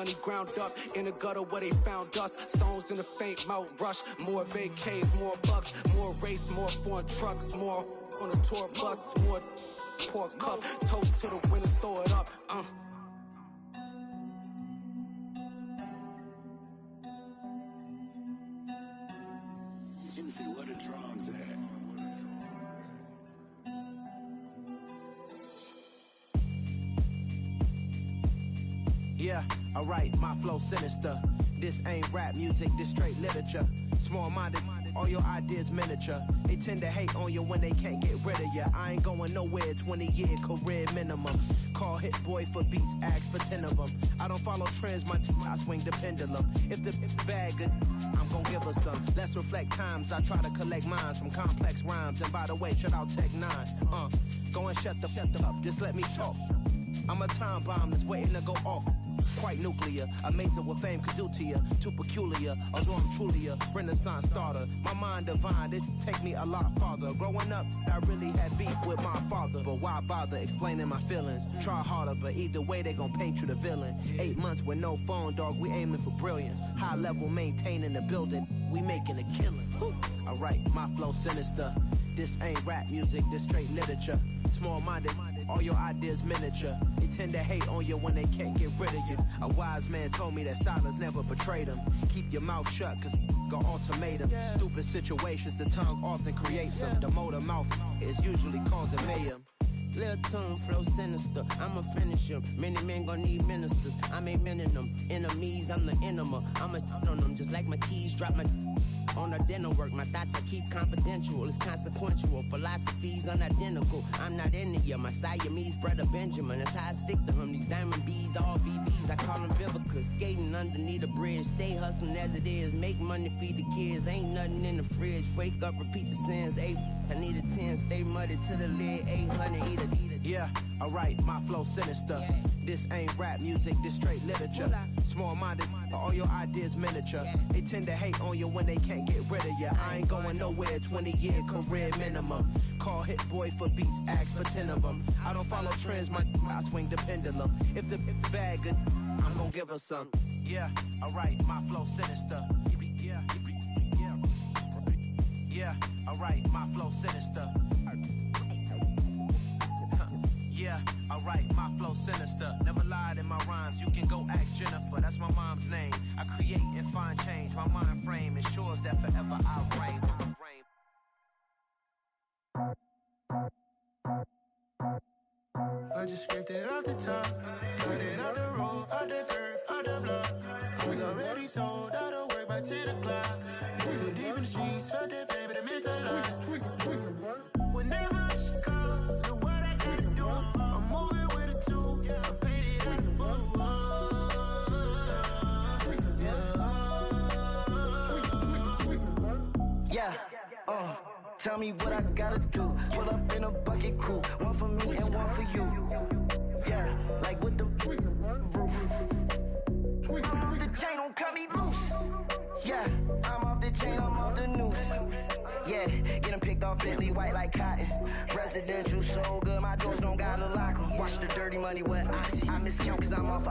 money ground up in the gutter where they found us. Stones in the faint mouth rush. More vacays, more bucks, more race, more foreign trucks, more on a tour bus, more pour cup. Toast to the winners, throw it up. Juicy, where the drums at? Yeah, alright, my flow sinister. This ain't rap music, this straight literature. Small-minded, all your ideas miniature. They tend to hate on you when they can't get rid of you. I ain't going nowhere, 20-year career minimum. Call Hit Boy for beats, ask for 10 of them. I don't follow trends, I swing the pendulum. If the bag good, I'm gon' give her some. Let's reflect times, I try to collect minds from complex rhymes. And by the way, shout out Tech 9. Go and shut the up, just let me talk. I'm a time bomb that's waiting to go off. Quite nuclear, amazing what fame could do to you. Too peculiar, although I'm truly a renaissance starter. My mind divine, it take me a lot farther. Growing up, I really had beef with my father. But why bother explaining my feelings? Try harder, but either way they gon' paint you the villain. 8 months with no phone, dog, we aiming for brilliance. High level maintaining the building, we making a killing. Alright, my flow sinister. This ain't rap music, this straight literature. Small-minded, all your ideas miniature. They tend to hate on you when they can't get rid of you. A wise man told me that silence never betrayed him. Keep your mouth shut, cause got ultimatums. Stupid situations, the tongue often creates them. The motor mouth is usually causing mayhem. Lil' tune, flow sinister, I'ma finish him. Many men gon' need ministers, I'm aiming them. Enemies, I'm the enema, I'ma on them. Just like my keys, drop my on the dental work. My thoughts I keep confidential, it's consequential. Philosophies unidentical, I'm not into you. My Siamese brother Benjamin, that's how I stick to him. These diamond bees, all VVs, I call them Vivica. Skating underneath a bridge, stay hustling as it is. Make money, feed the kids, ain't nothing in the fridge. Wake up, repeat the sins, I need a 10, stay muddy to the lid, 800, eat a. Yeah, alright, my flow sinister. This ain't rap music, this straight literature. Small-minded, all your ideas miniature. They tend to hate on you when they can't get rid of you. I ain't going nowhere, 20-year career minimum. Call Hit Boy for beats, ask for 10 of them. I don't follow trends, I swing the pendulum. If the bag good, I'm gon' give her some. Yeah, alright, my flow sinister. Yeah, alright, my flow sinister. Yeah, alright, my flow sinister. Never lied in my rhymes, you can go ask Jennifer. That's my mom's name. I create and find change. My mind frame ensures that forever I reign. I just scraped it off the top, cut it off the road, off the curve, off the block. I was already sold out of work by 10 o'clock. Too deep in the streets, felt that pain, but it meant a lot. Whenever she calls, know what I gotta do. I'm moving with a two, I paid it out the fuck. Yeah, tell me what I gotta do. Pull up in a bucket crew, one for me and one for you. Yeah, like with the roof. I'm off the chain, don't cut me loose. Yeah, I'm off the chain, I'm off the noose. Yeah, getting picked off Bentley, white like cotton. Residential so good, my doors don't gotta lock 'em. Watch the dirty money with oxy. I miscount cause I'm off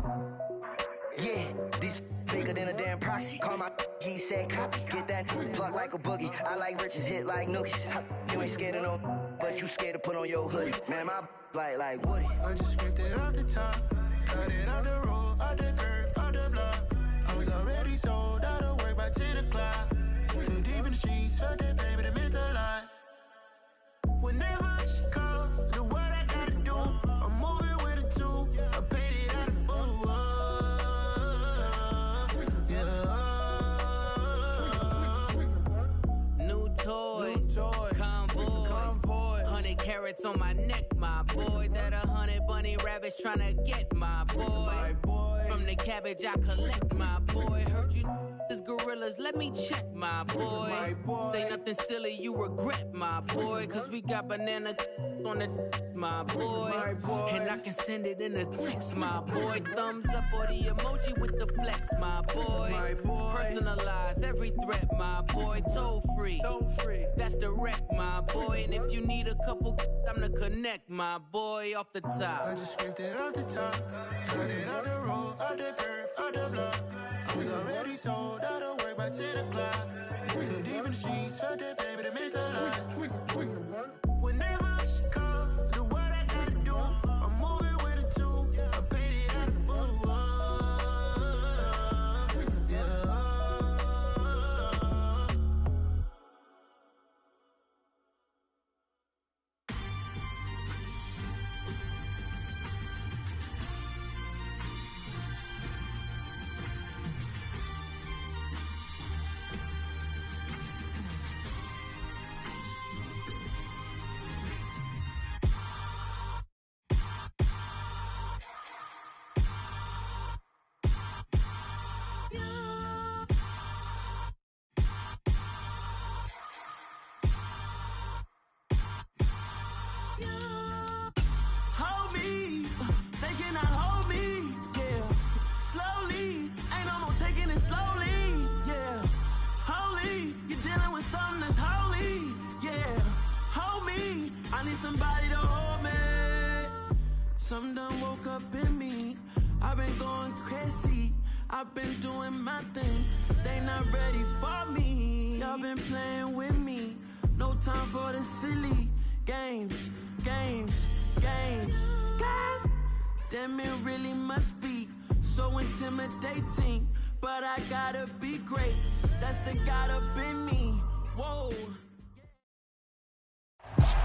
yeah, these bigger than a damn proxy. Call my he said copy. Get that plug like a boogie. I like riches, hit like nookies. You ain't scared of no, but you scared to put on your hoodie. Man, my like Woody. I just scraped it off the top, cut it off the road, off the curve, off the block. I was already sold out of work by 10 o'clock. Too deep in the streets, felt that pain, but it meant a lot. Whenever she calls, know what I gotta do. I'm moving with a two, I paid it out of full. Convoy, 100 carats on my neck, my boy. That 100 bunny rabbits tryna get my boy. From the cabbage I collect, my boy. Heard you is gorillas, let me check, my boy. Say nothing silly, you regret, my boy. Cause we got banana on the my boy. And I can send it in a text, my boy. Thumbs up or the emoji with the flex, my boy. Personalize every threat, my boy. Toll free, that's direct, my boy. And if you need a couple, I'm the connect, my boy. Off the top, I just scraped it off the top, cut it off the road, off the curve, off the sold out of work by 10 o'clock. Too deep in the streets, felt that pain, but it meant a lot. Whenever she calls, do what I gotta do. I'm moving with a two. I paid it out of full. Hold me, they cannot hold me, yeah. Slowly, ain't no more taking it slowly, yeah. Holy, you're dealing with something that's holy, yeah. Hold me, I need somebody to hold me. Something done woke up in me, I've been going crazy. I've been doing my thing, they not ready for me. Y'all been playing with me, no time for the silly games. Damn, it really must be so intimidating. But I gotta be great, that's the God up in me. Whoa.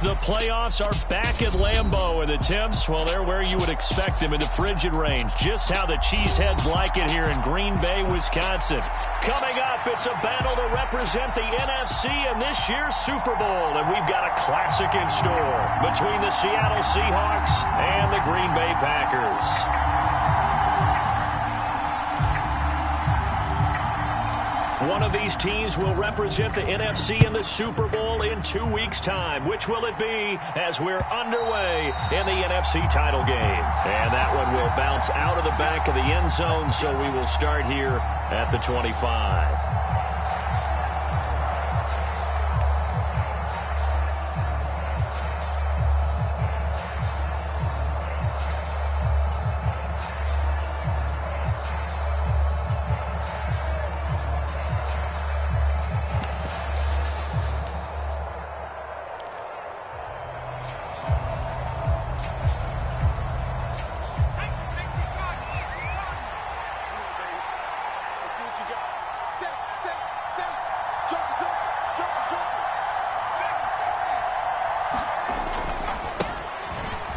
The playoffs are back at Lambeau, and the temps, well, they're where you would expect them in the frigid range. Just how the Cheeseheads like it here in Green Bay, Wisconsin. Coming up, it's a battle to represent the NFC in this year's Super Bowl, and we've got a classic in store between the Seattle Seahawks and the Green Bay Packers. One of these teams will represent the NFC in the Super Bowl in 2 weeks' time. Which will it be as we're underway in the NFC title game? And that one will bounce out of the back of the end zone, so we will start here at the 25.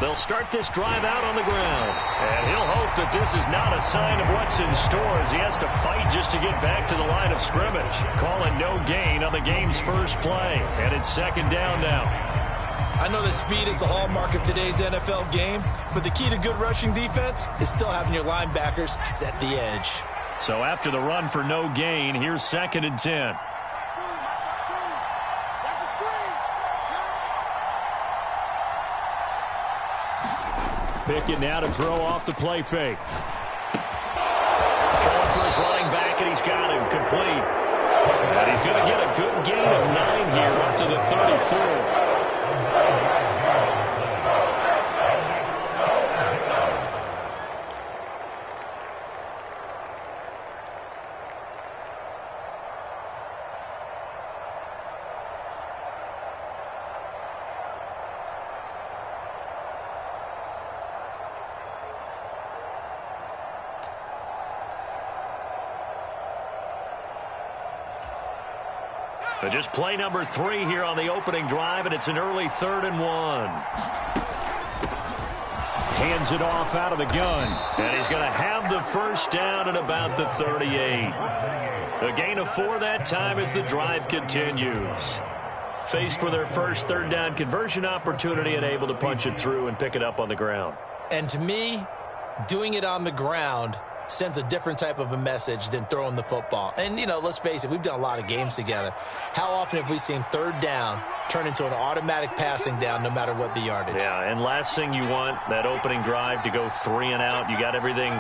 They'll start this drive out on the ground. And he'll hope that this is not a sign of what's in store as he has to fight just to get back to the line of scrimmage. Calling no gain on the game's first play. And it's second down now. I know that speed is the hallmark of today's NFL game, but the key to good rushing defense is still having your linebackers set the edge. So after the run for no gain, here's 2nd and 10. Pickett now to throw off the play fake. Throwing for his running back, and he's got him complete. And he's going to get a good gain of 9 here up to the 34. But just play number 3 here on the opening drive, and it's an early 3rd and 1. Hands it off out of the gun, and he's going to have the first down at about the 38. A gain of 4 that time as the drive continues. Faced with their first 3rd down conversion opportunity and able to punch it through and pick it up on the ground. And to me, doing it on the ground sends a different type of a message than throwing the football. And, you know, let's face it, we've done a lot of games together. How often have we seen 3rd down turn into an automatic passing down no matter what the yardage? Yeah, and last thing you want, that opening drive to go 3 and out. You got everything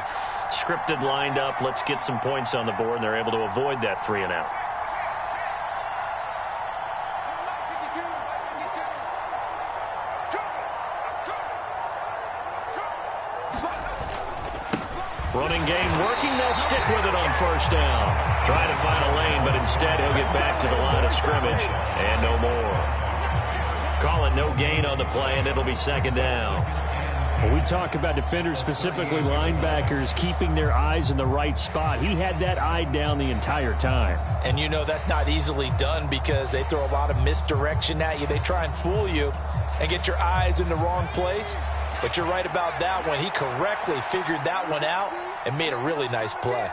scripted, lined up. Let's get some points on the board, and they're able to avoid that 3 and out. Running game working. They'll stick with it on first down. Trying to find a lane, but instead he'll get back to the line of scrimmage and no more. Call it no gain on the play, and it'll be second down. Well, we talk about defenders, specifically linebackers, keeping their eyes in the right spot. He had that eye down the entire time. And you know that's not easily done because they throw a lot of misdirection at you. They try and fool you and get your eyes in the wrong place. But you're right about that one. He correctly figured that one out and made a really nice play.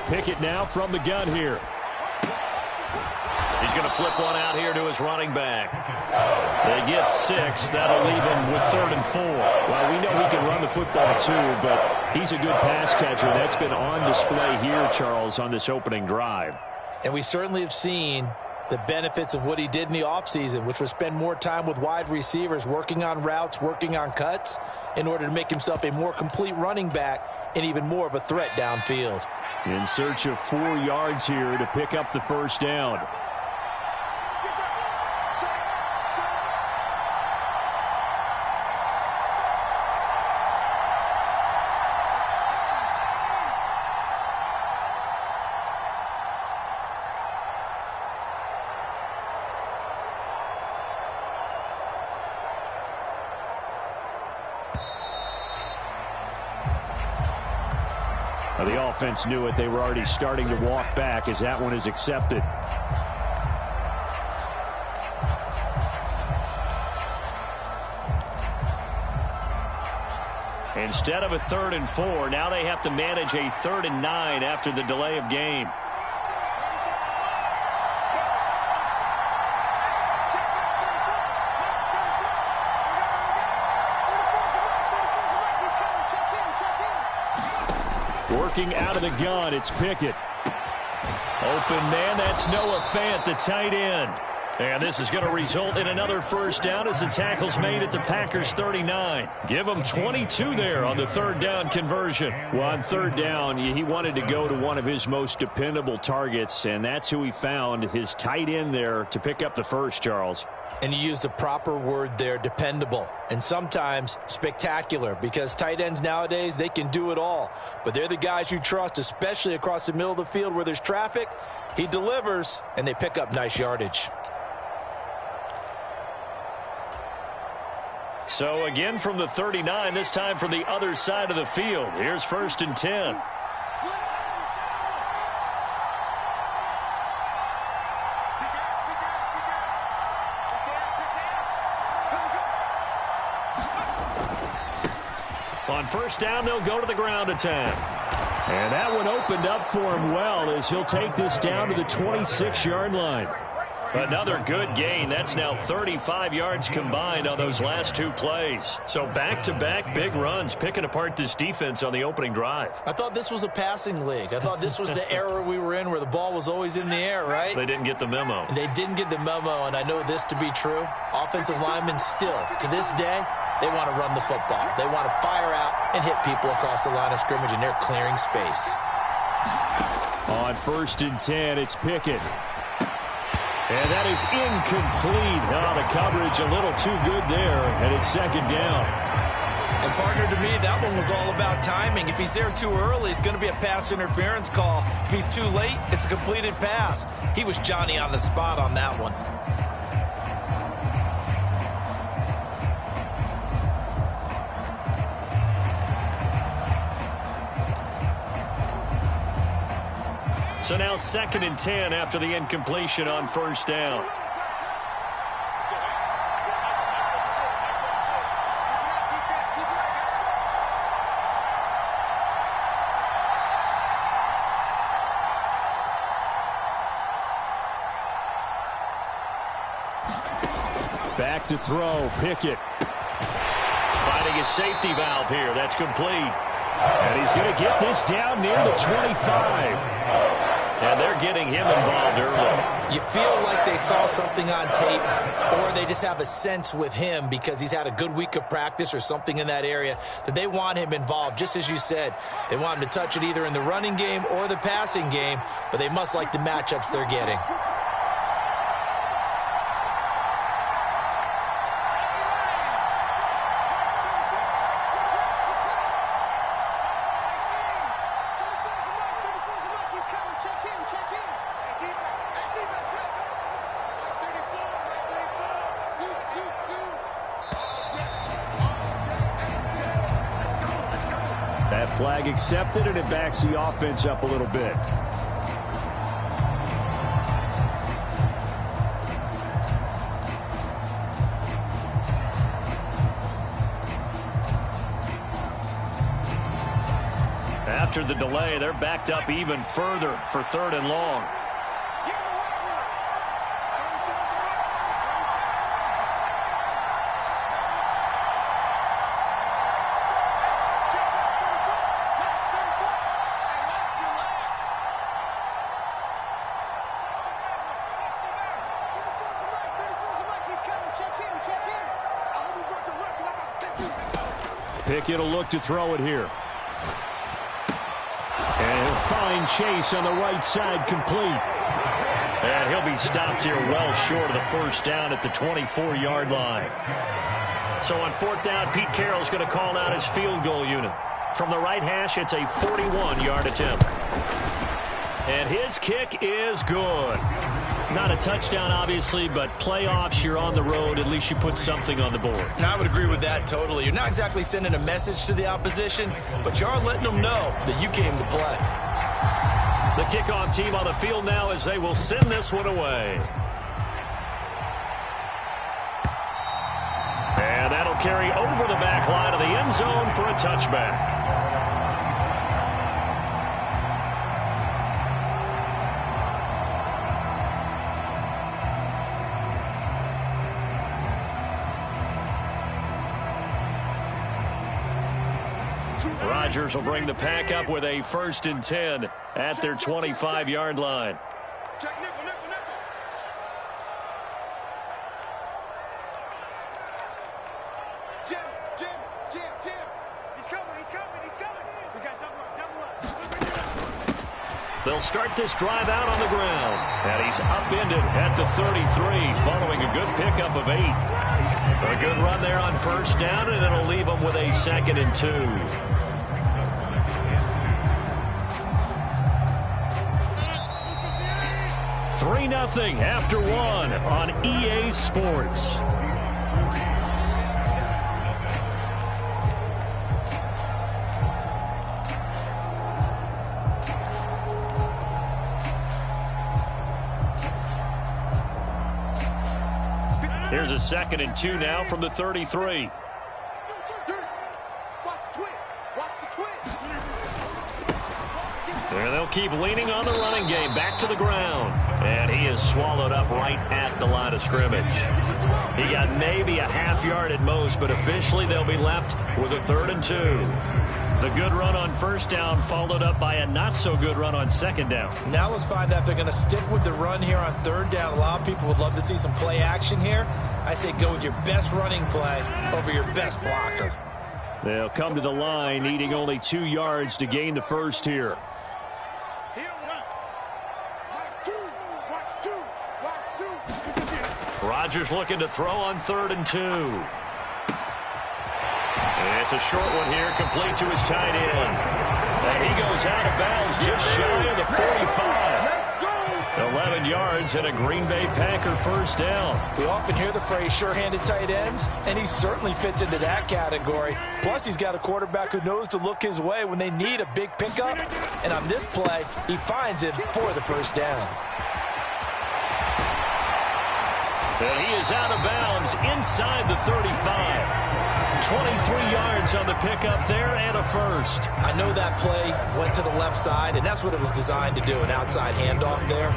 Pickett now from the gun here. He's going to flip one out here to his running back. They get 6. That'll leave him with 3rd and 4. Well, we know he can run the football too, but he's a good pass catcher. That's been on display here, Charles, on this opening drive. And we certainly have seen the benefits of what he did in the offseason, which was spend more time with wide receivers, working on routes, working on cuts, in order to make himself a more complete running back and even more of a threat downfield. In search of 4 yards here to pick up the first down. The offense knew it. They were already starting to walk back as that one is accepted. Instead of a 3rd and 4, now they have to manage a 3rd and 9 after the delay of game. Working out of the gun, it's Pickett. Open man, that's Noah Fant, the tight end. And this is going to result in another first down as the tackle's made at the Packers' 39. Give them 22 there on the 3rd down conversion. Well, on 3rd down, he wanted to go to one of his most dependable targets, and that's who he found, his tight end there, to pick up the first, Charles. And you use the proper word there, dependable, and sometimes spectacular, because tight ends nowadays, they can do it all. But they're the guys you trust, especially across the middle of the field where there's traffic. He delivers, and they pick up nice yardage. So again from the 39, this time from the other side of the field. Here's 1st and 10. On first down, they'll go to the ground attack. And that one opened up for him well as he'll take this down to the 26-yard line. Another good gain. That's now 35 yards combined on those last 2 plays. So back-to-back big runs, picking apart this defense on the opening drive. I thought this was a passing league. I thought this was the era we were in where the ball was always in the air, right? They didn't get the memo. They didn't get the memo, and I know this to be true. Offensive linemen still, to this day, they want to run the football. They want to fire out and hit people across the line of scrimmage, and they're clearing space. On 1st and 10, it's Pickett. And that is incomplete. Oh, the coverage a little too good there, and it's 2nd down. And, partner, to me, that one was all about timing. If he's there too early, it's going to be a pass interference call. If he's too late, it's a completed pass. He was Johnny on the spot on that one. So now 2nd and 10 after the incompletion on first down. Back to throw, Pickett. Finding a safety valve here. That's complete. And he's going to get this down near the 25. And they're getting him involved early. You feel like they saw something on tape, or they just have a sense with him because he's had a good week of practice or something in that area that they want him involved. Just as you said, they want him to touch it either in the running game or the passing game, but they must like the matchups they're getting. That flag accepted, and it backs the offense up a little bit. After the delay, they're backed up even further for 3rd and long. Pickett will look to throw it here. And he'll find Chase on the right side, complete. And he'll be stopped here well short of the first down at the 24-yard line. So on 4th down, Pete Carroll's going to call out his field goal unit. From the right hash, it's a 41-yard attempt. And his kick is good. Not a touchdown, obviously, but playoffs, you're on the road. At least you put something on the board. I would agree with that totally. You're not exactly sending a message to the opposition, but you are letting them know that you came to play. The kickoff team on the field now as they will send this one away. And that'll carry over the back line of the end zone for a touchback. Rodgers will bring the pack up with a 1st and 10 at their 25-yard line. Jim. He's coming. We got double up. They'll start this drive out on the ground. And he's upended at the 33 following a good pickup of 8. A good run there on 1st down, and it'll leave them with a 2nd and 2. 3-0 after 1 on EA Sports. Here's a 2nd and 2 now from the 33. And they'll keep leaning on the running game. Back to the ground. And he is swallowed up right at the line of scrimmage. He got maybe a half yard at most, but officially they'll be left with a 3rd and 2. The good run on 1st down followed up by a not-so-good run on 2nd down. Now let's find out if they're going to stick with the run here on 3rd down. A lot of people would love to see some play action here. I say go with your best running play over your best blocker. They'll come to the line, needing only 2 yards to gain the 1st here. Rodgers looking to throw on 3rd and 2. And it's a short one here, complete to his tight end. And he goes out of bounds just shy of the 45. 11 yards and a Green Bay Packer 1st down. We often hear the phrase sure-handed tight ends, and he certainly fits into that category. Plus, he's got a quarterback who knows to look his way when they need a big pickup. And on this play, he finds him for the 1st down. And he is out of bounds inside the 35. 23 yards on the pickup there and a 1st. I know that play went to the left side, and that's what it was designed to do, an outside handoff there.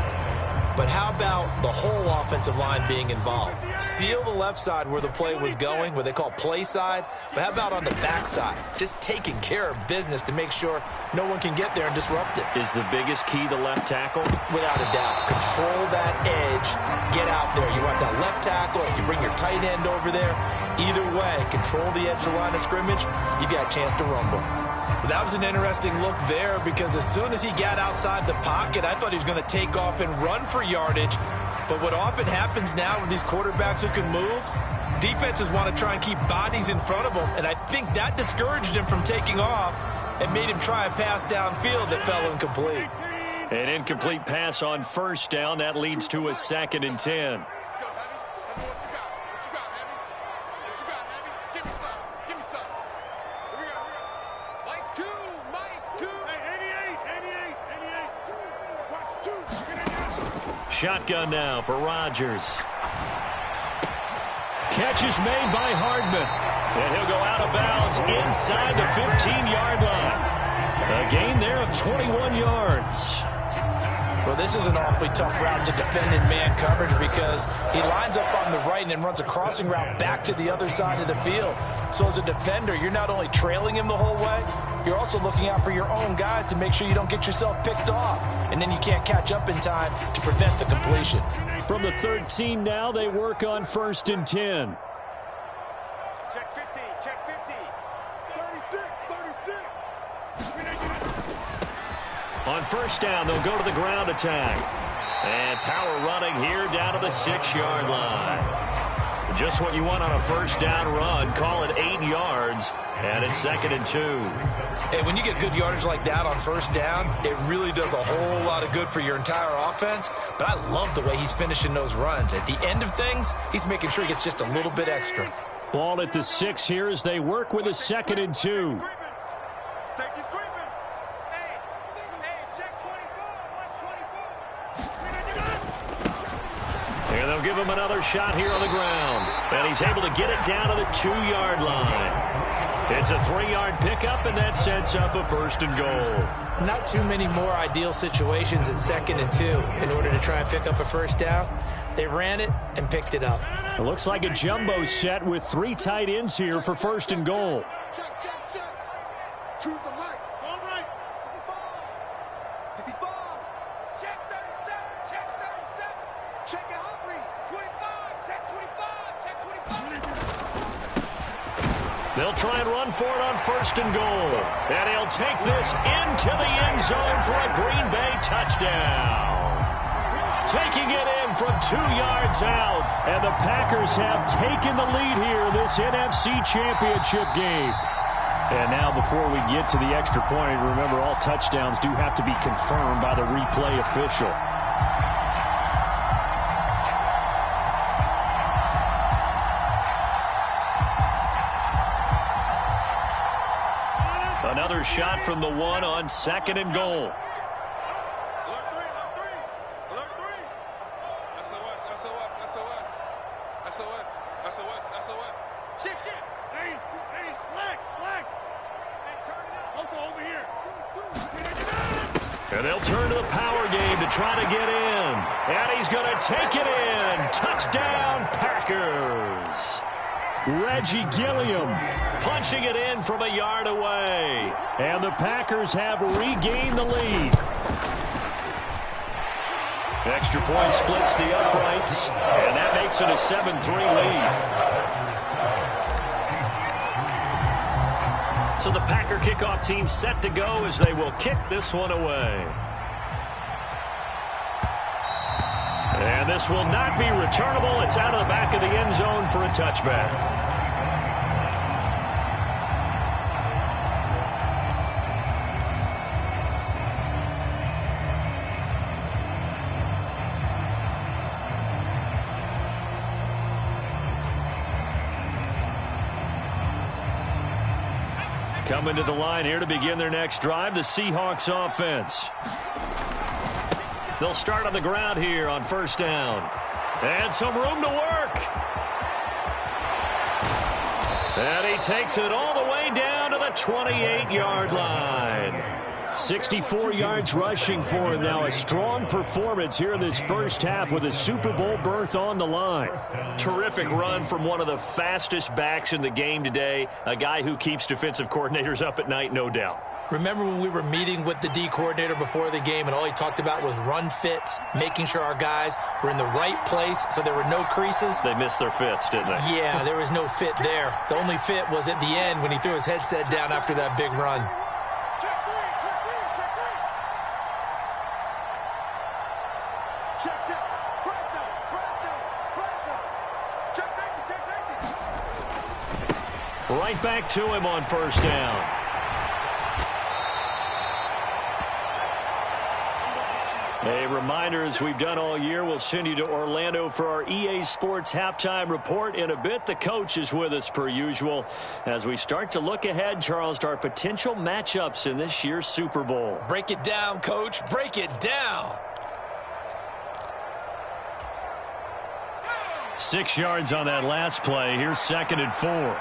But how about the whole offensive line being involved? Seal the left side where the play was going, where they call play side. But how about on the back side? Just taking care of business to make sure no one can get there and disrupt it. Is the biggest key the left tackle? Without a doubt. Control that edge. Get out there. You want that left tackle. If you bring your tight end over there, either way, control the edge of the line of scrimmage, you got a chance to rumble. That was an interesting look there because as soon as he got outside the pocket, I thought he was going to take off and run for yardage. But what often happens now with these quarterbacks who can move, defenses want to try and keep bodies in front of them, and I think that discouraged him from taking off and made him try a pass downfield that fell incomplete. An incomplete pass on first down. That leads to a 2nd and 10. Shotgun now for Rodgers. Catch is made by Hardman. And he'll go out of bounds inside the 15-yard line. A gain there of 21 yards. Well, this is an awfully tough route to defend in man coverage because he lines up on the right and then runs a crossing route back to the other side of the field. So as a defender, you're not only trailing him the whole way, you're also looking out for your own guys to make sure you don't get yourself picked off. And then you can't catch up in time to prevent the completion. From the 13 now, they work on 1st and 10. Check 50, check 50. 36, 36. On first down, they'll go to the ground attack. And power running here down to the 6-yard line. Just what you want on a first down run. Call it 8 yards. And it's 2nd and 2. Hey, when you get good yardage like that on first down, it really does a whole lot of good for your entire offense. But I love the way he's finishing those runs. At the end of things, he's making sure he gets just a little bit extra. Ball at the 6 here as they work with a 2nd and 2. Safety's creeping. Hey, check 24. Watch 24. And they'll give him another shot here on the ground. And he's able to get it down to the 2-yard line. It's a 3-yard pickup, and that sets up a 1st and goal. Not too many more ideal situations at 2nd and 2 in order to try and pick up a first down. They ran it and picked it up. It looks like a jumbo set with 3 tight ends here for 1st and goal. Check. Choose the right. All right. 65. Check 37. Check 37. Check it, Humphrey. 25. Check 25. Check 25. They'll try and run for it on 1st and goal. And he'll take this into the end zone for a Green Bay touchdown. Taking it in from 2 yards out. And the Packers have taken the lead here in this NFC Championship game. And now before we get to the extra point, remember all touchdowns do have to be confirmed by the replay official. Another shot from the 1 on 2nd and goal. And they'll turn to the power game to try to get in. And he's going to take it in. Touchdown, Packers. Reggie Gilliam punching it in from a yard away. And the Packers have regained the lead. Extra point splits the uprights. And that makes it a 7-3 lead. So the Packer kickoff team set to go as they will kick this one away. And this will not be returnable. It's out of the back of the end zone for a touchback. Coming to the line here to begin their next drive, the Seahawks offense. They'll start on the ground here on 1st down. And some room to work. And he takes it all the way down to the 28-yard line. 64 yards rushing for him now. A strong performance here in this first half with a Super Bowl berth on the line. Terrific run from one of the fastest backs in the game today. A guy who keeps defensive coordinators up at night, no doubt. Remember when we were meeting with the D coordinator before the game and all he talked about was run fits, making sure our guys were in the right place so there were no creases? They missed their fits, didn't they? Yeah, there was no fit there. The only fit was at the end when he threw his headset down after that big run. Right back to him on first down. A reminder, as we've done all year, we'll send you to Orlando for our EA Sports halftime report. In a bit, the coach is with us per usual as we start to look ahead, Charles, to our potential matchups in this year's Super Bowl. Break it down, Coach. Break it down. 6 yards on that last play. Here's 2nd and 4.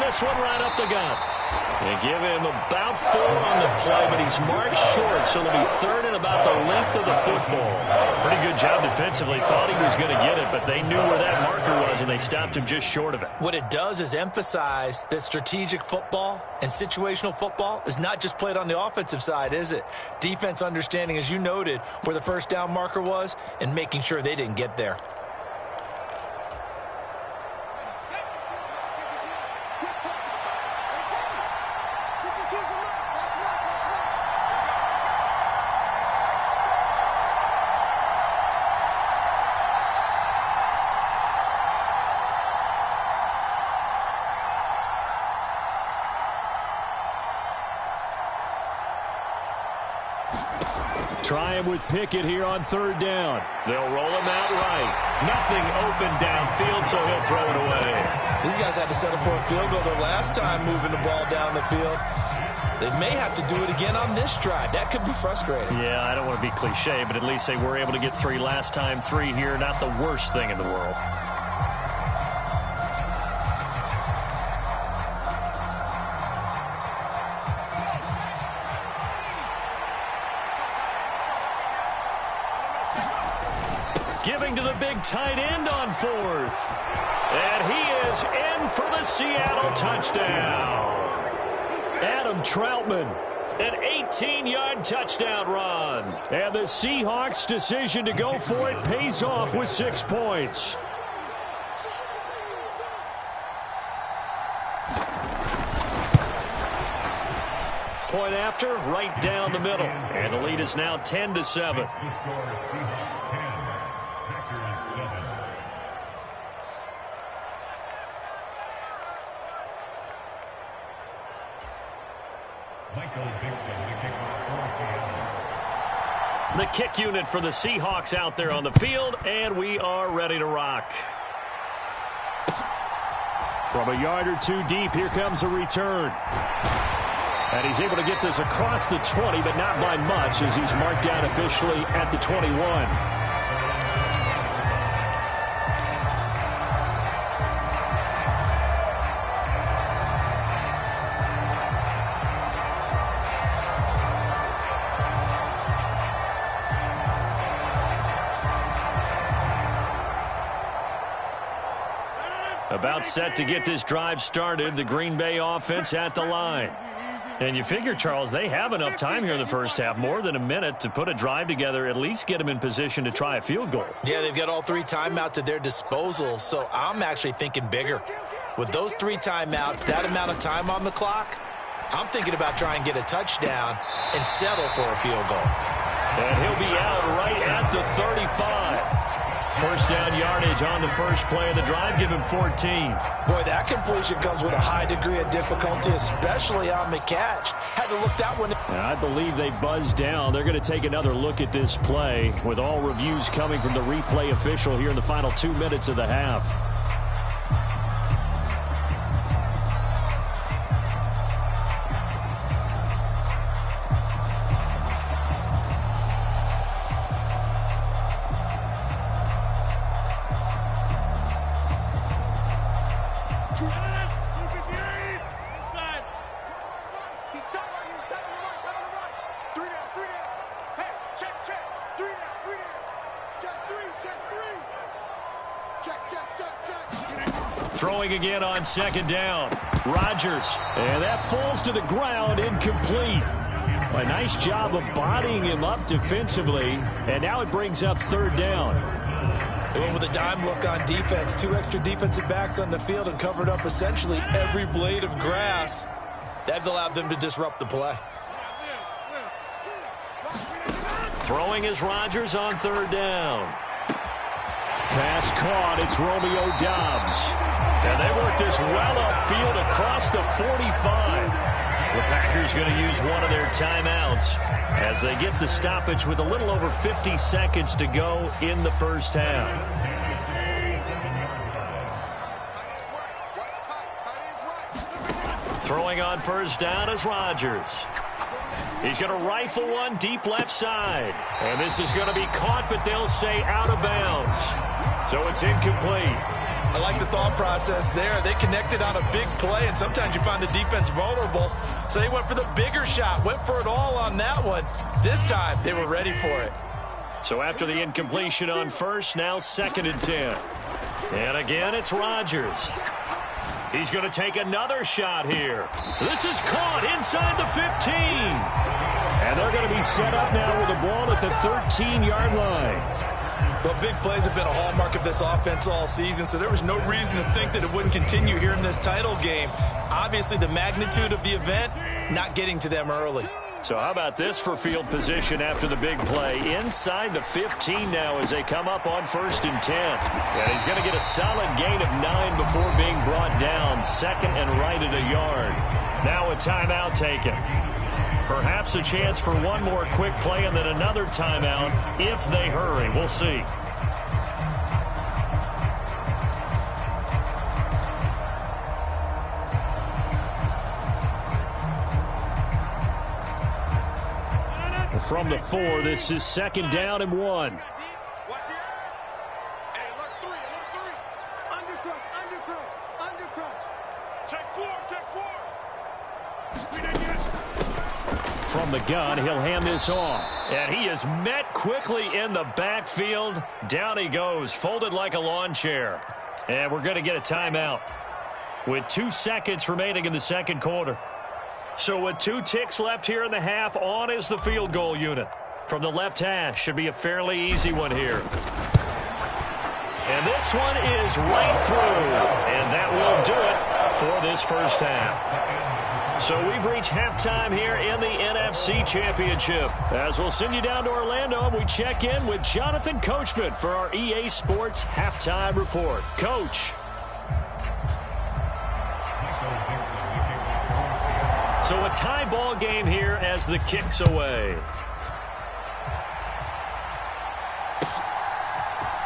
This one right up the gut. They give him about 4 on the play, but he's marked short, so it'll be 3rd and about the length of the football. Pretty good job defensively. Thought he was going to get it, but they knew where that marker was, and they stopped him just short of it. What it does is emphasize that strategic football and situational football is not just played on the offensive side, is it? Defense understanding, as you noted, where the first down marker was and making sure they didn't get there. Try him with Pickett here on 3rd down. They'll roll him out right. Nothing open downfield, so he'll throw it away. These guys had to settle for a field goal their last time moving the ball down the field. They may have to do it again on this drive. That could be frustrating. Yeah, I don't want to be cliche, but at least they were able to get 3 last time. 3 here, not the worst thing in the world. Giving to the big tight end on 4th. And he is in for the Seattle touchdown. Adam Troutman, an 18-yard touchdown run. And the Seahawks' decision to go for it pays off with 6 points. Point after, right down the middle. And the lead is now 10-7. The kick unit for the Seahawks out there on the field, and we are ready to rock. From a yard or 2 deep, here comes a return. And he's able to get this across the 20, but not by much, as he's marked down officially at the 21. About set to get this drive started, the Green Bay offense at the line. And you figure, Charles, they have enough time here in the first half, more than a minute, to put a drive together, at least get them in position to try a field goal. Yeah, they've got all 3 timeouts at their disposal, so I'm actually thinking bigger. With those 3 timeouts, that amount of time on the clock, I'm thinking about trying to get a touchdown and settle for a field goal. And he'll be out right at the 35. First down yardage on the first play of the drive. Give him 14. Boy, that completion comes with a high degree of difficulty, especially on the catch. Had to look that one. And I believe they buzzed down. They're going to take another look at this play, with all reviews coming from the replay official here in the final 2 minutes of the half. Throwing again on second down. Rodgers. And that falls to the ground, incomplete. A nice job of bodying him up defensively. And now it brings up third down. They went with a dime look on defense. 2 extra defensive backs on the field and covered up essentially every blade of grass. That allowed them to disrupt the play. Throwing is Rodgers on third down. Pass caught. It's Romeo Doubs. And they work this well upfield across the 45. The Packers going to use one of their timeouts as they get the stoppage with a little over 50 seconds to go in the first half. Throwing on first down is Rodgers. He's going to rifle one deep left side. And this is going to be caught, but they'll say out of bounds. So it's incomplete. I like the thought process there. They connected on a big play, and sometimes you find the defense vulnerable. So they went for the bigger shot, went for it all on that one. This time, they were ready for it. So after the incompletion on first, now 2nd and 10. And again, it's Rodgers. He's going to take another shot here. This is caught inside the 15. And they're going to be set up now with the ball at the 13-yard line. Well, big plays have been a hallmark of this offense all season, so there was no reason to think that it wouldn't continue here in this title game. Obviously, the magnitude of the event, not getting to them early. So how about this for field position after the big play? Inside the 15 now as they come up on 1st and 10. And he's going to get a solid gain of 9 before being brought down. 2nd and right at a yard. Now a timeout taken. Perhaps a chance for one more quick play and then another timeout if they hurry. We'll see. From the 4, this is 2nd down and 1. From the gun, he'll hand this off. And he is met quickly in the backfield. Down he goes, folded like a lawn chair. And we're going to get a timeout with 2 seconds remaining in the second quarter. So with 2 ticks left here in the half, on is the field goal unit. From the left hash, should be a fairly easy one here. And this one is right through. And that will do it for this first half. So we've reached halftime here in the NFC Championship. As we'll send you down to Orlando, we check in with Jonathan Coachman for our EA Sports Halftime Report. Coach. So a tie ball game here as the kick's away.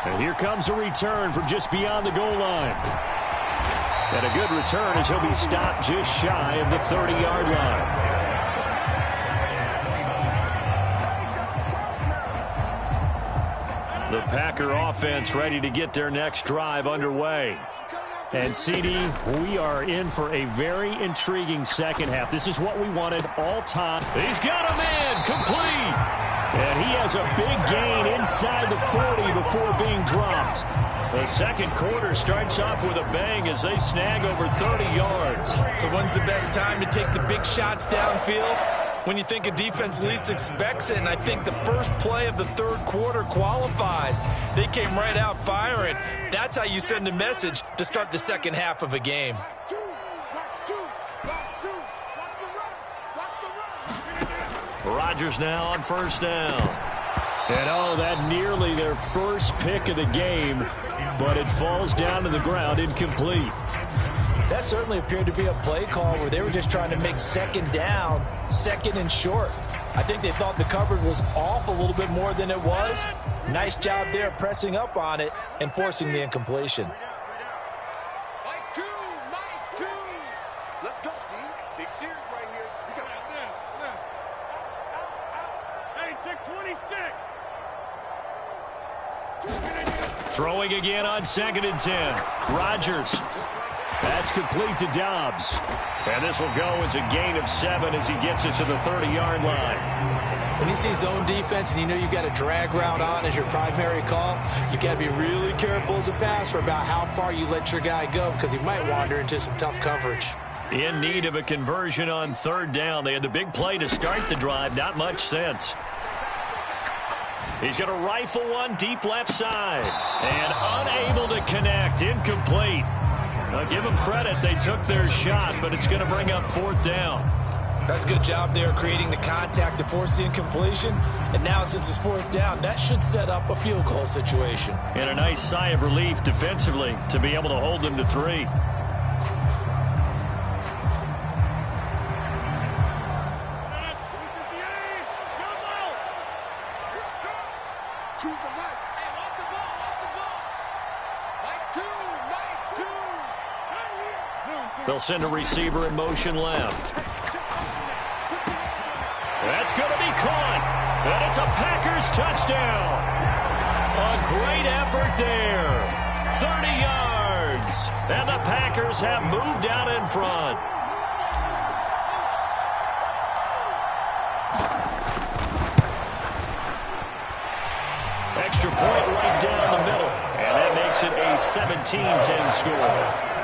And here comes a return from just beyond the goal line. And a good return as he'll be stopped just shy of the 30-yard line. The Packer offense ready to get their next drive underway. And, CD, we are in for a very intriguing second half. This is what we wanted all time. He's got him in, complete. And he has a big gain inside the 40 before being dropped. The second quarter starts off with a bang as they snag over 30 yards. So when's the best time to take the big shots downfield? When you think a defense least expects it, and I think the first play of the third quarter qualifies. They came right out firing. That's how you send a message to start the second half of a game. Rodgers now on first down. And oh, that nearly their first pick of the game, but it falls down to the ground incomplete. That certainly appeared to be a play call where they were just trying to make second down, 2nd and short. I think they thought the coverage was off a little bit more than it was. Nice job there pressing up on it and forcing the incompletion. Mike 2. Let's go, D. Big series right here. We got Hey, take 26. Throwing again on 2nd and 10. Rodgers. That's complete to Dobbs. And this will go as a gain of 7 as he gets it to the 30-yard line. When you see zone defense and you know you've got a drag route on as your primary call, you got to be really careful as a passer about how far you let your guy go because he might wander into some tough coverage. In need of a conversion on 3rd down. They had the big play to start the drive. Not much sense. He's going to rifle one deep left side. And unable to connect. Incomplete. Now give them credit. They took their shot, but it's going to bring up 4th down. That's a good job there creating the contact to force the incompletion. And now since it's 4th down, that should set up a field goal situation. And a nice sigh of relief defensively to be able to hold them to 3. They'll send a receiver in motion left. That's going to be caught. And it's a Packers touchdown. A great effort there. 30 yards. And the Packers have moved out in front. Extra point right down the middle. And that makes it a 17-10 score.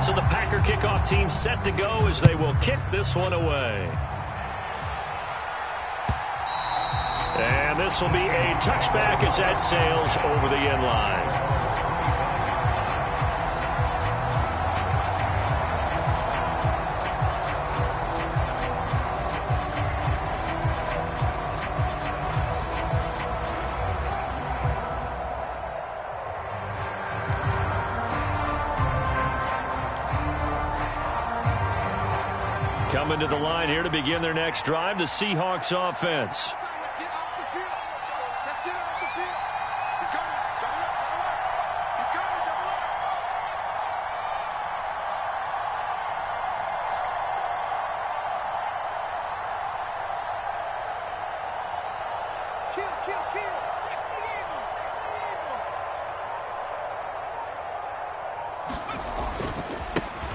So the Packer kickoff team set to go as they will kick this one away. And this will be a touchback as that sails over the end line. Coming to the line here to begin their next drive, the Seahawks offense.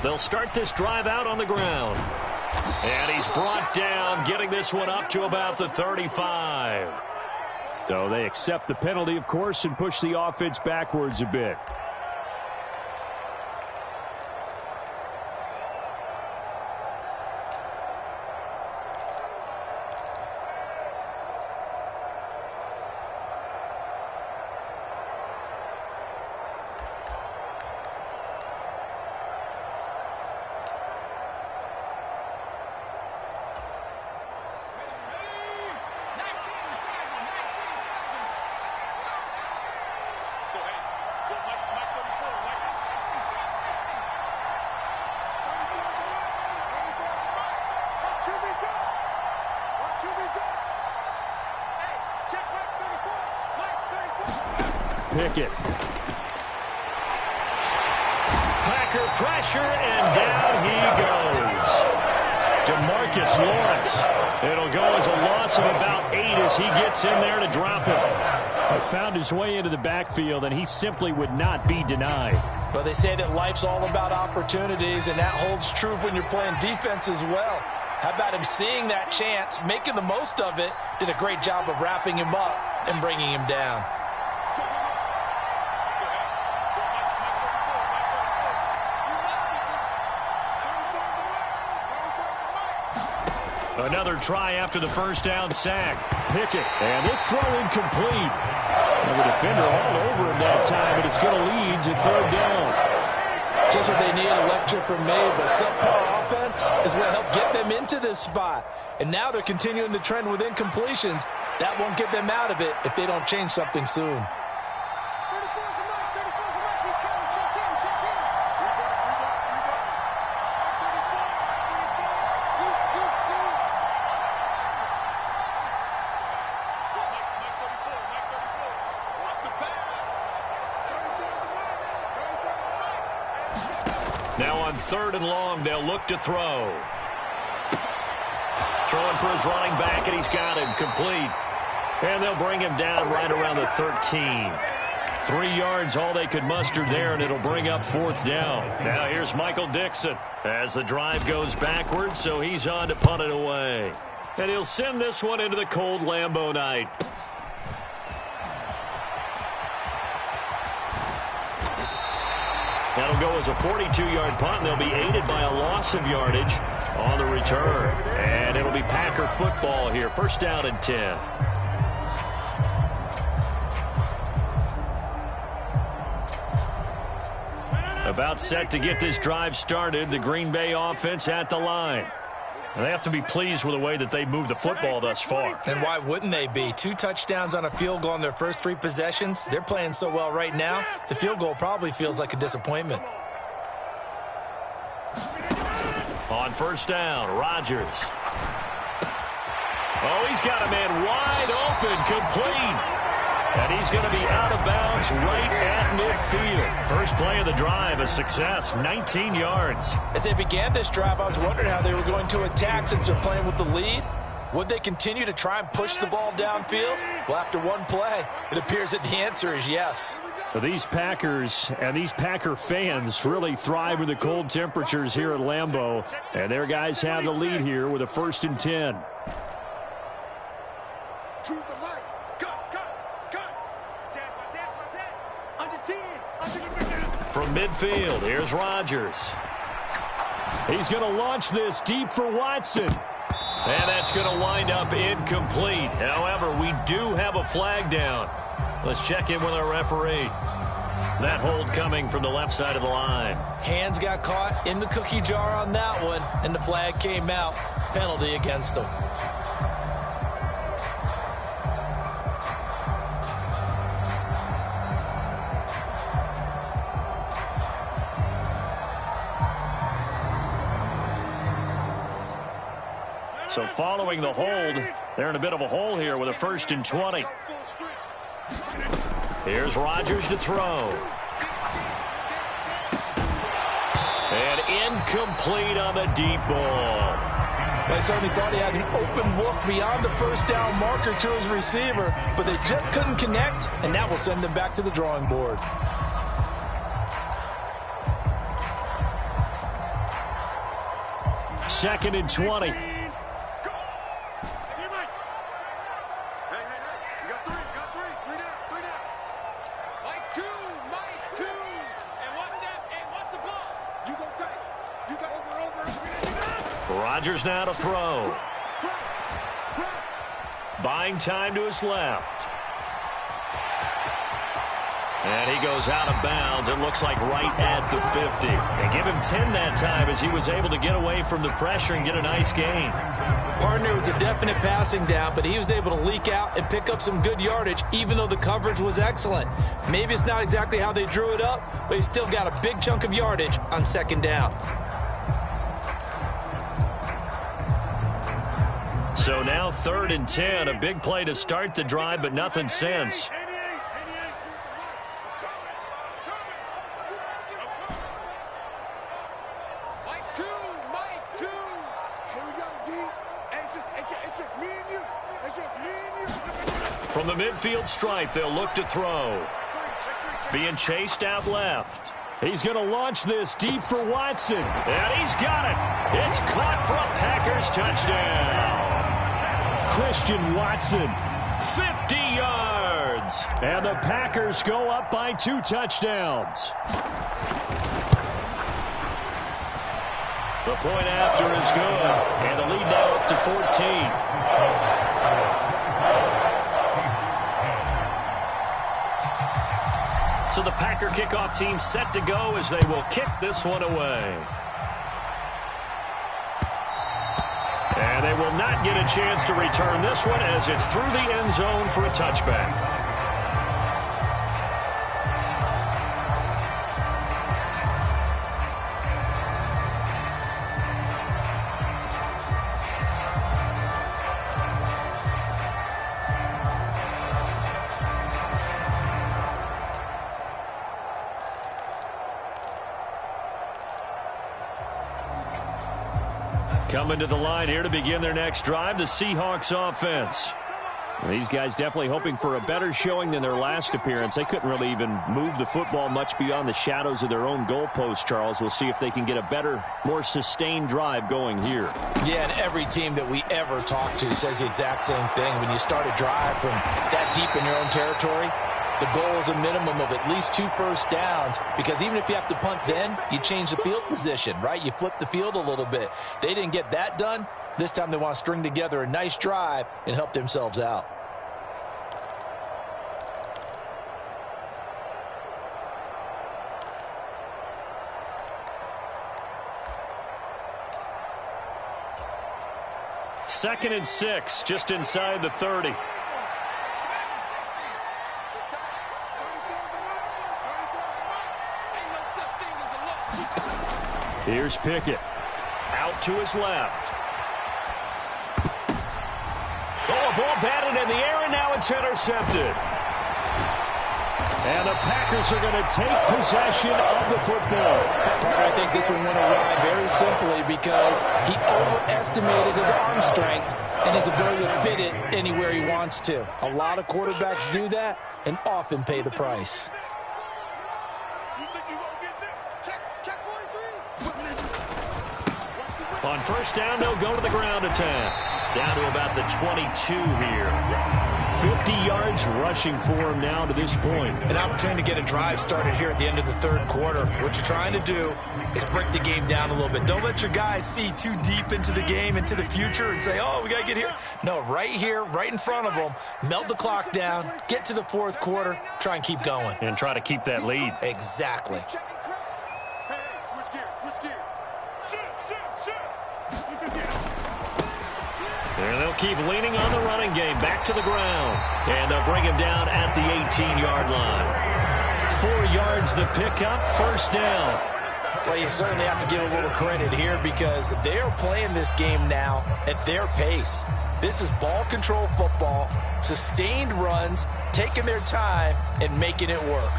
They'll start this drive out on the ground. And he's brought down, getting this one up to about the 35. So they accept the penalty, of course, and push the offense backwards a bit. Pickett. Packer pressure, and down he goes. DeMarcus Lawrence. It'll go as a loss of about 8 as he gets in there to drop him. He found his way into the backfield, and he simply would not be denied. Well, they say that life's all about opportunities, and that holds true when you're playing defense as well. How about him seeing that chance, making the most of it, did a great job of wrapping him up and bringing him down. Another try after the first down sack. Pickett, and this throw incomplete. And the defender all over him that time, and it's going to lead to 3rd down. Just what they need, a lecture from me, but subpar offense is what helped get them into this spot. And now they're continuing the trend with incompletions. That won't get them out of it if they don't change something soon. Now on 3rd and long, they'll look to throw. Throwing for his running back, and he's got him complete. And they'll bring him down right around the 13. 3 yards, all they could muster there, and it'll bring up 4th down. Now here's Michael Dixon as the drive goes backwards, so he's on to punt it away. And he'll send this one into the cold Lambeau night. That'll go as a 42-yard punt, and they'll be aided by a loss of yardage on the return. And it'll be Packer football here. 1st down and 10. About set to get this drive started. The Green Bay offense at the line. And they have to be pleased with the way that they moved the football thus far. And why wouldn't they be? 2 touchdowns on a field goal in their first 3 possessions. They're playing so well right now, the field goal probably feels like a disappointment. On 1st down, Rodgers. Oh, he's got a man wide open, complete. And he's going to be out of bounds right at midfield. First play of the drive, a success, 19 yards. As they began this drive, I was wondering how they were going to attack since they're playing with the lead. Would they continue to try and push the ball downfield? Well, after one play, it appears that the answer is yes. These Packers and these Packer fans really thrive with the cold temperatures here at Lambeau. And their guys have the lead here with a 1st and 10. From midfield, here's Rodgers. He's going to launch this deep for Watson. And that's going to wind up incomplete. However, we do have a flag down. Let's check in with our referee. That hold coming from the left side of the line. Hands got caught in the cookie jar on that one, and the flag came out. Penalty against him. So following the hold, they're in a bit of a hole here with a 1st and 20. Here's Rodgers to throw. And incomplete on the deep ball. I certainly thought he had an open look beyond the 1st down marker to his receiver, but they just couldn't connect, and that will send them back to the drawing board. Second and 20. Rodgers now to throw. Buying time to his left. And he goes out of bounds. It looks like right at the 50. They give him 10 that time as he was able to get away from the pressure and get a nice gain. Partner was a definite passing down, but he was able to leak out and pick up some good yardage, even though the coverage was excellent. Maybe it's not exactly how they drew it up, but he still got a big chunk of yardage on 2nd down. So now 3rd and 10, a big play to start the drive, but nothing since. From the midfield stripe, they'll look to throw. Being chased out left. He's going to launch this deep for Watson. And he's got it. It's caught for a Packers touchdown. Christian Watson, 50 yards. And the Packers go up by 2 touchdowns. The point after is good. And the lead now up to 14. So the Packer kickoff team set to go as they will kick this one away. And they will not get a chance to return this one as it's through the end zone for a touchback. Coming to the line here to begin their next drive, the Seahawks offense. These guys definitely hoping for a better showing than their last appearance. They couldn't really even move the football much beyond the shadows of their own goalpost, Charles. We'll see if they can get a better, more sustained drive going here. Yeah, and every team that we ever talk to says the exact same thing. When you start a drive from that deep in your own territory, the goal is a minimum of at least 2 first downs, because even if you have to punt then, you change the field position, right? You flip the field a little bit. They didn't get that done. This time they want to string together a nice drive and help themselves out. Second and 6, just inside the 30. Here's Pickett. Out to his left. Oh, a ball batted in the air, and now it's intercepted. And the Packers are going to take possession of the football. I think this one went awry very simply because he overestimated his arm strength and his ability to fit it anywhere he wants to. A lot of quarterbacks do that and often pay the price. On first down, they'll go to the ground attack. Down to about the 22 here. 50 yards rushing for him now to this point. An opportunity to get a drive started here at the end of the third quarter. What you're trying to do is break the game down a little bit. Don't let your guys see too deep into the game, into the future, and say, oh, we got to get here. No, right here, right in front of them, melt the clock down, get to the fourth quarter, try and keep going. And try to keep that lead. Exactly. And they'll keep leaning on the running game. Back to the ground. And they'll bring him down at the 18-yard line. 4 yards the pickup. First down. Well, you certainly have to give a little credit here because they are playing this game now at their pace. This is ball control football, sustained runs, taking their time and making it work.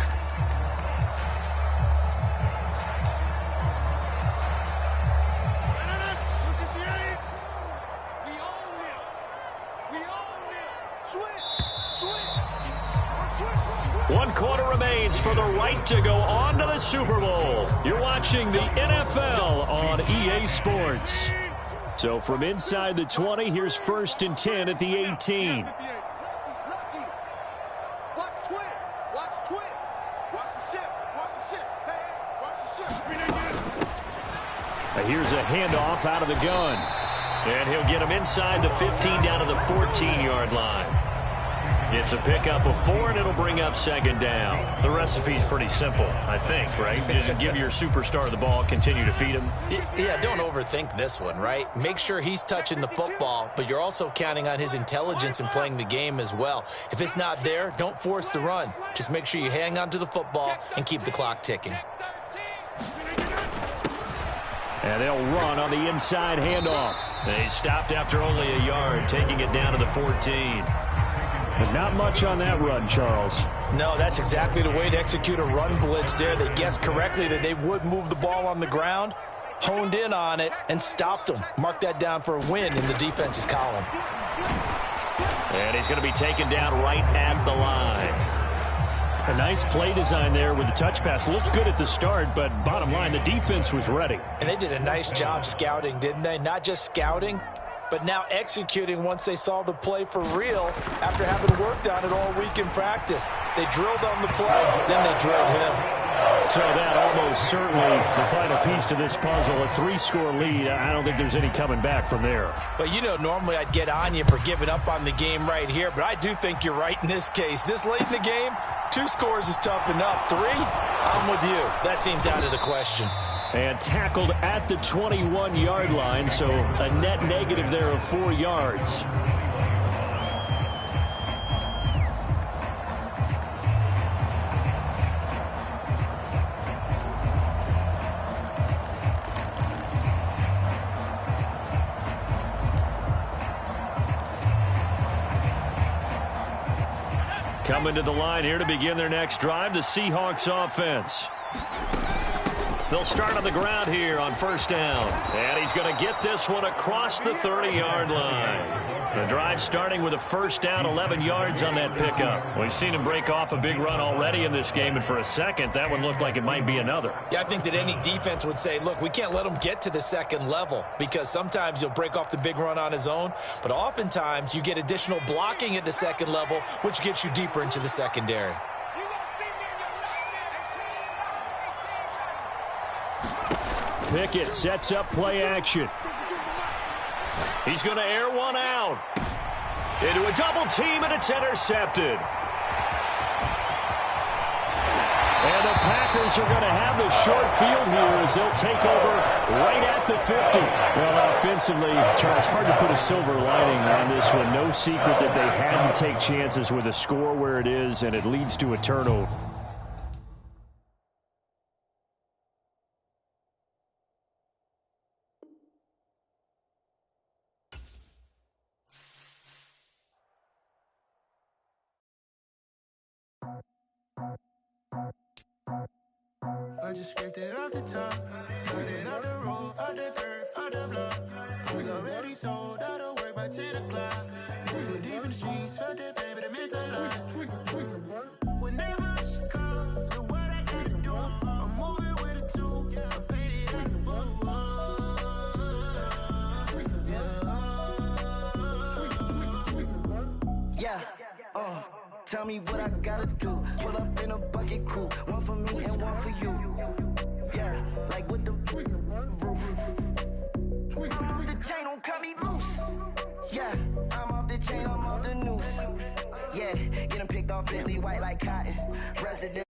One quarter remains for the right to go on to the Super Bowl. You're watching the NFL on EA Sports. So from inside the 20, here's first and 10 at the 18. Here's a handoff out of the gun. And he'll get him inside the 15 down to the 14-yard line. It's a pickup of 4, and it'll bring up second down. The recipe's pretty simple, I think, right? Just give your superstar the ball, continue to feed him. Yeah, don't overthink this one, right? Make sure he's touching the football, but you're also counting on his intelligence in playing the game as well. If it's not there, don't force the run. Just make sure you hang on to the football and keep the clock ticking. And they'll run on the inside handoff. They stopped after only a yard, taking it down to the 14. But not much on that run, Charles. No, that's exactly the way to execute a run blitz there. They guessed correctly that they would move the ball on the ground, honed in on it, and stopped them. Mark that down for a win in the defense's column. And he's going to be taken down right at the line. A nice play design there with the touch pass. Looked good at the start, but bottom line, the defense was ready. And they did a nice job scouting, didn't they? Not just scouting, but now executing once they saw the play for real after having worked on it all week in practice. They drilled on the play, then they drilled him. So that almost certainly the final piece to this puzzle, a 3-score lead. I don't think there's any coming back from there. But, you know, normally I'd get on you for giving up on the game right here, but I do think you're right in this case. This late in the game, 2 scores is tough enough. 3, I'm with you. That seems out of the question. And tackled at the 21-yard line, so a net negative there of 4 yards. Coming to the line here to begin their next drive, the Seahawks offense. They'll start on the ground here on first down. And he's going to get this one across the 30-yard line. The drive starting with a first down, 11 yards on that pickup. We've seen him break off a big run already in this game, and for a second, that one looked like it might be another. Yeah, I think that any defense would say, look, we can't let him get to the second level because sometimes he'll break off the big run on his own, but oftentimes you get additional blocking at the second level, which gets you deeper into the secondary. Pickett sets up play action. He's going to air one out. Into a double team, and it's intercepted. And the Packers are going to have the short field here as they'll take over right at the 50. Well, offensively, Charles, hard to put a silver lining on this one. No secret that they had to take chances with a score where it is, and it leads to a turnover. I just scraped it off the top, cut it off the road, out the curve, out the block. I was already sold out of work by 10 o'clock. Too deep in the streets, felt that pain, but it meant a lot. When that rush comes, look what I gotta do. I'm moving with a two, I paid it out of full. Yeah, tell me what I gotta do. Pull up in a bucket crew, one for me and one for you. Yeah, like with the roof. I'm off the chain, don't cut me loose. Yeah, I'm off the chain, I'm off the noose. Yeah, getting picked off Bentley white like cotton. Resident.